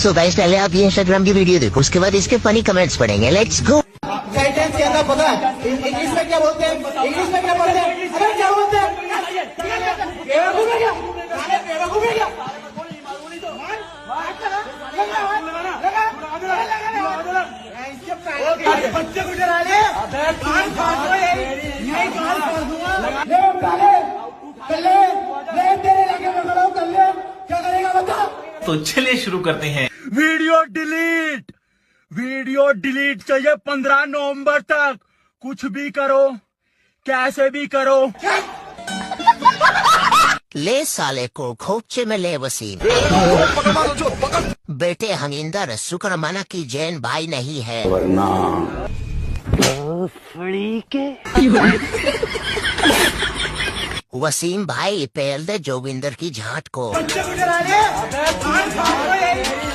So guys पहले आप ये इंस्टाग्राम की वीडियो देखो, उसके बाद इसके फनी कमेंट्स पढ़ेंगे। Let's go. सेंटेंस के अंदर पता है इंग्लिश में क्या बोलते हैं? इंग्लिश में क्या बोलते हैं? अरे क्या बोलते हैं? बेवकूफ है क्या? बेवकूफ है क्या? बच्चे को डरा ले, कान फाड़ दो, यही कान फाड़ दूंगा। ले काले, कल्ले, ले तेरे लगे में खड़ा हूं, कल्ले क्या करेगा बता? तो चलिए शुरू करते हैं। वीडियो डिलीट चाहिए 15 नवंबर तक। कुछ भी करो, कैसे भी करो। ले साले को खोपचे में ले वसीम। बेटे हमिंदर शुक्रमाना की जैन भाई नहीं है वरना वसीम भाई पहल दे जोगिंदर की झाट को। बच्चे को डरा ले, कान फाड़ दो,